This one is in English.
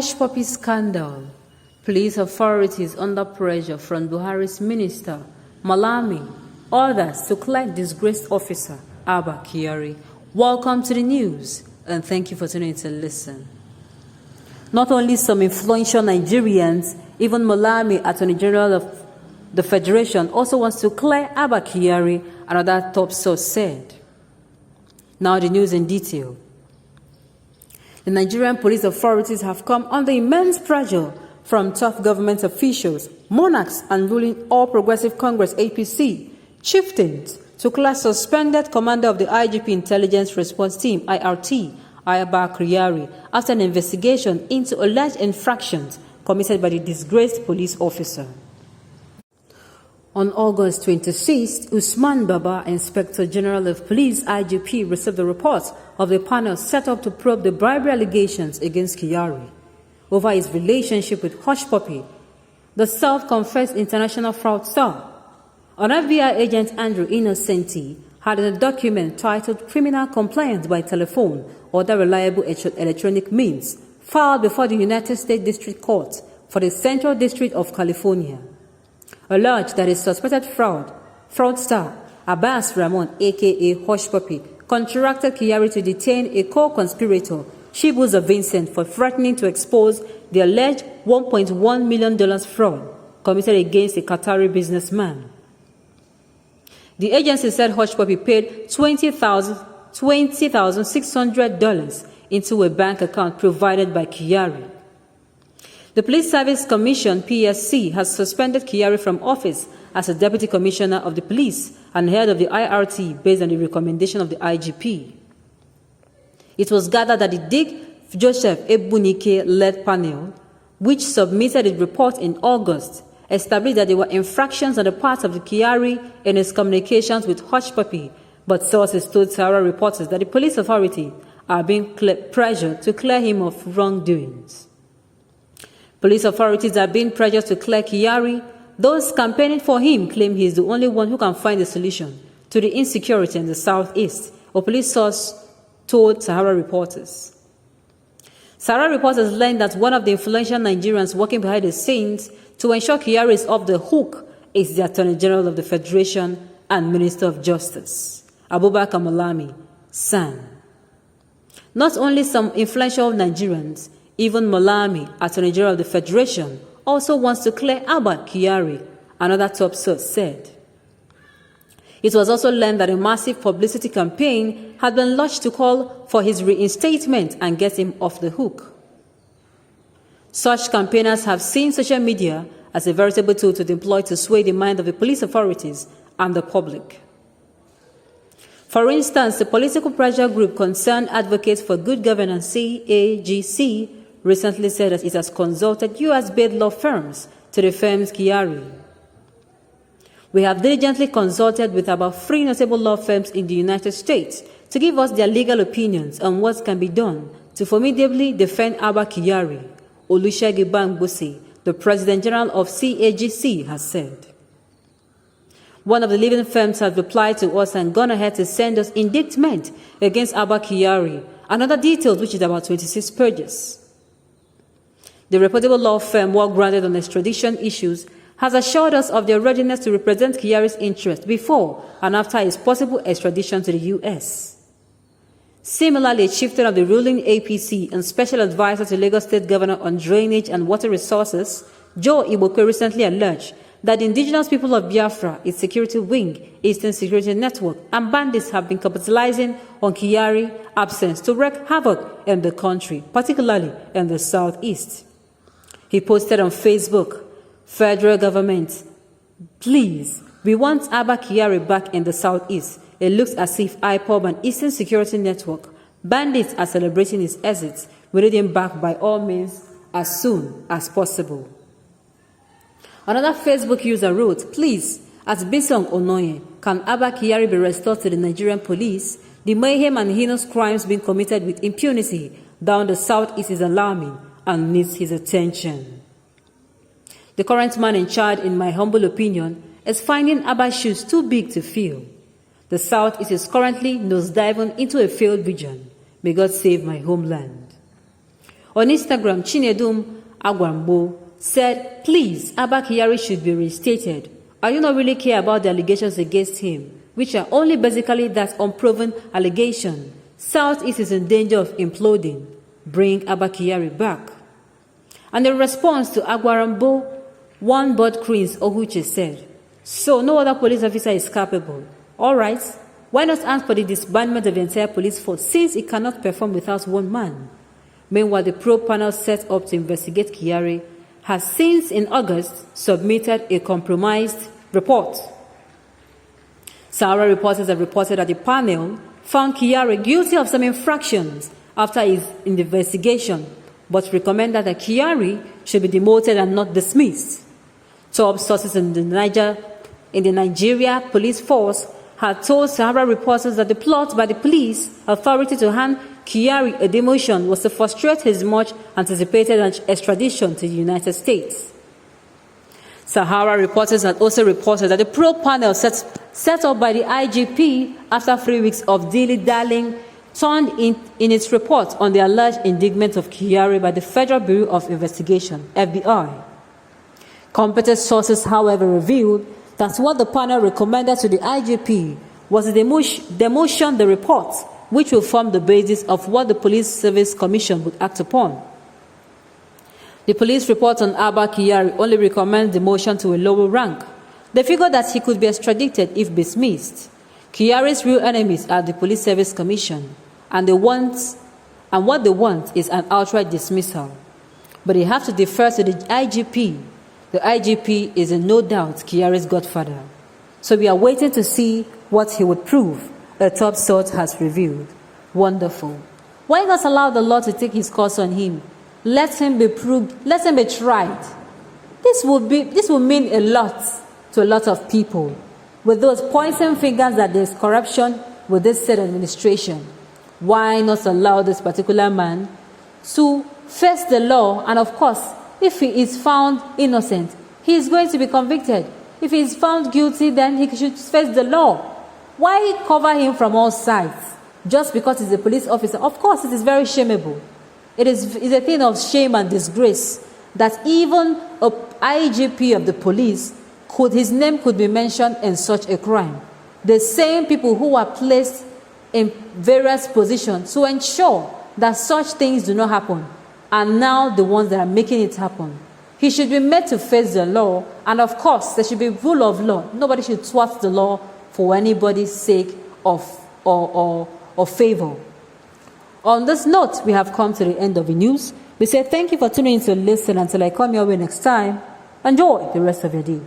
Hush puppy scandal. Police authorities under pressure from Buhari's minister, Malami, orders to collect disgraced officer, Abba Kyari. Welcome to the news, and thank you for tuning in to listen. Not only some influential Nigerians, even Malami, Attorney General of the Federation, also wants to clear Abba Kyari, another top source said. Now the news in detail. The Nigerian police authorities have come under immense pressure from tough government officials, monarchs, and ruling All Progressive Congress APC chieftains to clear suspended commander of the IGP Intelligence Response Team (IRT), Abba Kyari, after an investigation into alleged infractions committed by the disgraced police officer. On August 26th, Usman Baba, Inspector General of Police (IGP), received the report of the panel set up to probe the bribery allegations against Kyari over his relationship with Hush Puppy, the self-confessed international fraudster. An FBI agent, Andrew Innocenti, had a document titled Criminal Compliance by Telephone or other reliable electronic means filed before the United States District Court for the Central District of California, alleged that a suspected fraudster, Abbas Ramon, a.k.a. Hush Puppy, contracted Kyari to detain a co-conspirator, Chibuzo Vincent, for threatening to expose the alleged $1.1 million fraud committed against a Qatari businessman. The agency said Hush Puppy paid $20,600 into a bank account provided by Kyari. The Police Service Commission (PSC) has suspended Kyari from office as a Deputy Commissioner of the Police and head of the IRT based on the recommendation of the IGP. It was gathered that the Dick Joseph Ebunike-led panel, which submitted its report in August, established that there were infractions on the part of the Kyari in his communications with Hush Puppy, but sources told Ssur reporters that the police authority are being pressured to clear him of wrongdoings. Police authorities are being pressured to clear Kyari. Those campaigning for him claim he is the only one who can find a solution to the insecurity in the southeast, a police source told Ssur reporters. Ssur reporters learned that one of the influential Nigerians working behind the scenes to ensure Kyari is off the hook is the Attorney General of the Federation and Minister of Justice, Abubakar Malami, San. Not only some influential Nigerians, even Malami, Attorney General of the Federation, also wants to clear Abba Kyari, another top source said. It was also learned that a massive publicity campaign had been launched to call for his reinstatement and get him off the hook. Such campaigners have seen social media as a veritable tool to deploy to sway the mind of the police authorities and the public. For instance, the political pressure group Concerned Advocates for Good Governance (CAGC) recently said that it has consulted U.S.-based law firms to defend Kyari. We have diligently consulted with about 3 notable law firms in the United States to give us their legal opinions on what can be done to formidably defend Abba Kyari, Olusegun Bamgbose, the President General of CAGC, has said. One of the leading firms has replied to us and gone ahead to send us indictment against Abba Kyari, another detail which is about 26 pages. The reputable law firm, well grounded on extradition issues, has assured us of their readiness to represent Kyari's interests before and after his possible extradition to the U.S. Similarly, a chieftain of the ruling APC and special advisor to Lagos State Governor on Drainage and Water Resources, Joe Igboke, recently alleged that the indigenous people of Biafra, its security wing, Eastern Security Network, and bandits have been capitalizing on Kyari's absence to wreak havoc in the country, particularly in the southeast. He posted on Facebook, "Federal government, please, we want Abba Kyari back in the southeast. It looks as if IPOB and Eastern Security Network bandits are celebrating his exit. We need him back by all means as soon as possible." Another Facebook user wrote, "Please, as Bisong Onoye, can Abba Kyari be restored to the Nigerian police? The mayhem and heinous crimes being committed with impunity down the southeast is alarming and needs his attention. The current man in charge, in my humble opinion, is finding Abba's shoes too big to fill. The southeast is currently nosediving into a failed region. May God save my homeland." On Instagram, Chinedum Agwambo said, "Please, Abba Kyari should be reinstated. I do not really care about the allegations against him, which are only basically that unproven allegation. Southeast is in danger of imploding. Bring Abba Kyari back." And in response to Agwarambo, one Bud Cranes Ohuche said, "So no other police officer is capable. All right, why not ask for the disbandment of the entire police force since it cannot perform without one man?" Meanwhile, the probe panel set up to investigate Kyari has since in August submitted a compromised report. Ssur reporters have reported that the panel found Kyari guilty of some infractions after his investigation, but recommended that Kyari should be demoted and not dismissed. Top sources in the Nigeria police force had told Ssur reporters that the plot by the police authority to hand Kyari a demotion was to frustrate his much anticipated extradition to the United States. Ssur reporters had also reported that the probe panel set up by the IGP after 3 weeks of dilly-dallying turned in its report on the alleged indictment of Kyari by the Federal Bureau of Investigation, FBI. Competent sources, however, revealed that what the panel recommended to the IGP was a demotion the report, which will form the basis of what the Police Service Commission would act upon. The police report on Abba Kyari only recommends demotion to a lower rank. They figured that he could be extradited if dismissed. Kyari's real enemies are the Police Service Commission, and what they want is an outright dismissal. But they have to defer to the IGP. The IGP is in no doubt Kyari's godfather. So we are waiting to see what he would prove, a top source has revealed. Wonderful. Why not allow the law to take his course on him? Let him be proved, let him be tried. This will mean a lot to a lot of people, with those pointing fingers that there's corruption with this said administration. Why not allow this particular man to face the law? And of course, if he is found innocent, he is going to be convicted. If he is found guilty, then he should face the law. Why cover him from all sides just because he's a police officer? Of course, it is very shameable. It's a thing of shame and disgrace that even a IGP of the police, his name could be mentioned in such a crime. The same people who are placed in various positions to ensure that such things do not happen are now the ones that are making it happen. He should be made to face the law, and of course, there should be rule of law. Nobody should thwart the law for anybody's sake of favor. On this note, we have come to the end of the news. We say thank you for tuning in to listen. Until I come your way next time, enjoy the rest of your day.